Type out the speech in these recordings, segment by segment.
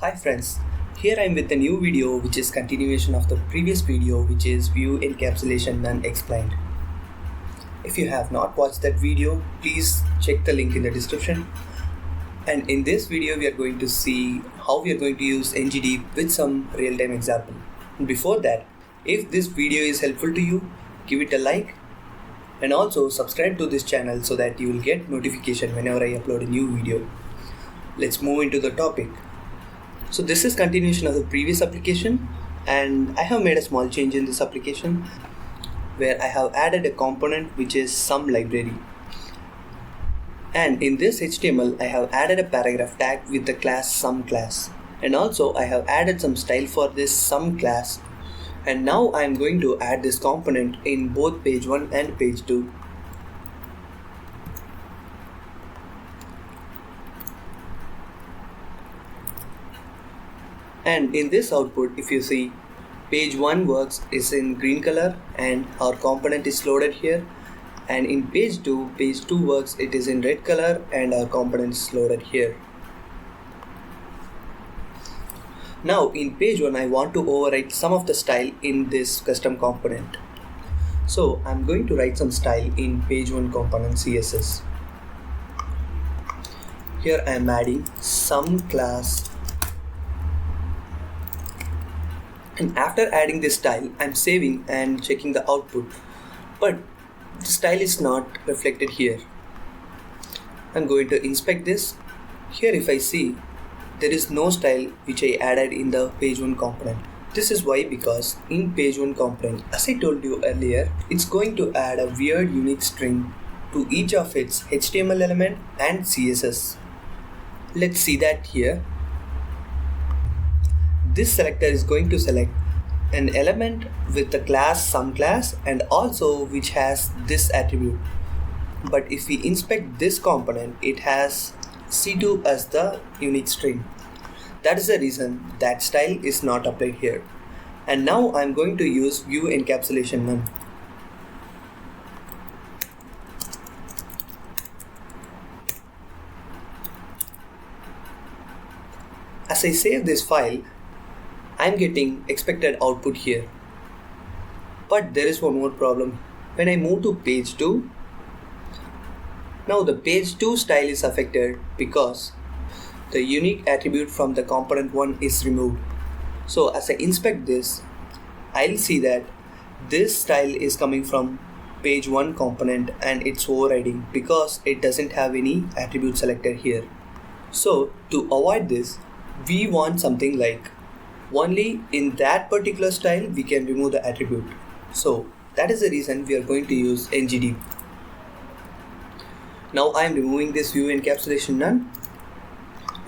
Hi friends, here I am with a new video which is continuation of the previous video, which is view encapsulation none explained. If you have not watched that video, please check the link in the description. And in this video we are going to see how we are going to use ngDeep with some real-time example. And before that, if this video is helpful to you, give it a like and also subscribe to this channel so that you will get notification whenever I upload a new video. Let's move into the topic. So this is continuation of the previous application, and I have made a small change in this application where I have added a component which is some library. And in this HTML I have added a paragraph tag with the class some class, and also I have added some style for this some class, and now I am going to add this component in both page 1 and page 2. And in this output, if you see, page 1 works is in green color and our component is loaded here, and in page 2 works, it is in red color and our component is loaded here. Now in page 1 I want to overwrite some of the style in this custom component. So I'm going to write some style in page 1 component CSS. Here I am adding some class. And after adding this style, I'm saving and checking the output, but the style is not reflected here. I'm going to inspect this. Here if I see, there is no style which I added in the page 1 component. This is why, because in page 1 component, as I told you earlier, it's going to add a weird unique string to each of its HTML element and CSS. Let's see that here. This selector is going to select an element with the class some class and also which has this attribute. But if we inspect this component, it has C2 as the unique string. That is the reason that style is not applied here. And now I'm going to use view-encapsulation.None. As I save this file, I'm getting expected output here. But there is one more problem. When I move to page 2, now the page 2 style is affected because the unique attribute from the component 1 is removed. So as I inspect this, I'll see that this style is coming from page 1 component and it's overriding because it doesn't have any attribute selected here. So to avoid this, we want something like only in that particular style we can remove the attribute. So that is the reason we are going to use ngDeep. Now I am removing this view-encapsulation.None,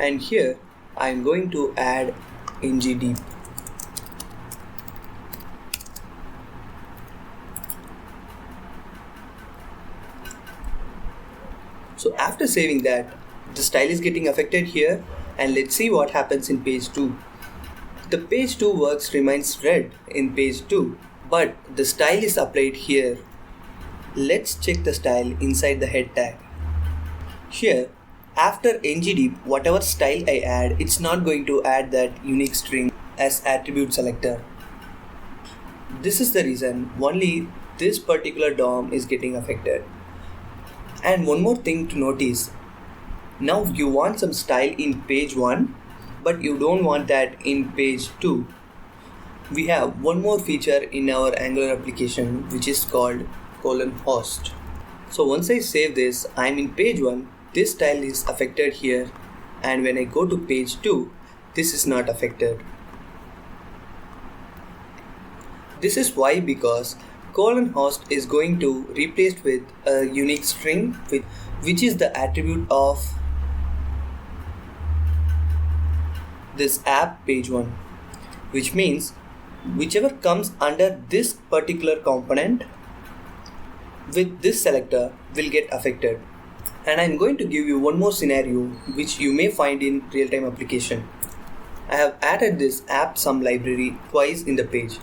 and here I am going to add ngDeep. So after saving that, the style is getting affected here, and let's see what happens in page 2. The page 2 works remains red in page 2, but the style is applied here. Let's check the style inside the head tag. Here, after ngDeep, whatever style I add, it's not going to add that unique string as attribute selector. This is the reason only this particular DOM is getting affected. And one more thing to notice, now you want some style in page 1, but you don't want that in page 2. We have one more feature in our Angular application which is called :host. So once I save this, I'm in page 1, this style is affected here, and when I go to page 2, this is not affected. This is why, because :host is going to replace with a unique string which is the attribute of this app page 1, which means whichever comes under this particular component with this selector will get affected. And I'm going to give you one more scenario which you may find in real-time application. I have added this app sum library twice in the page.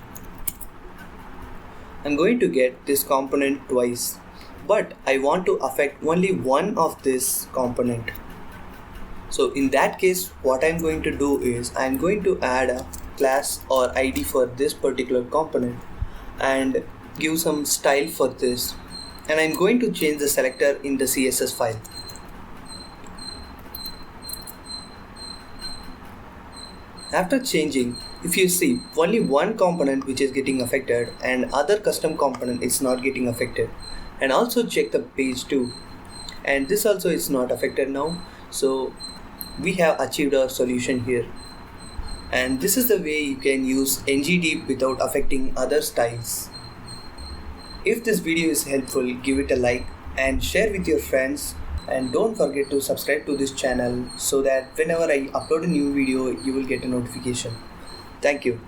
I'm going to get this component twice, but I want to affect only one of this component. So in that case, what I'm going to do is I'm going to add a class or ID for this particular component and give some style for this, and I'm going to change the selector in the CSS file. After changing, if you see, only one component which is getting affected and other custom component is not getting affected. And also check the page 2, and this also is not affected now. So we have achieved our solution here. And this is the way you can use ngDeep without affecting other styles. If this video is helpful, give it a like and share with your friends, and don't forget to subscribe to this channel so that whenever I upload a new video you will get a notification. Thank you.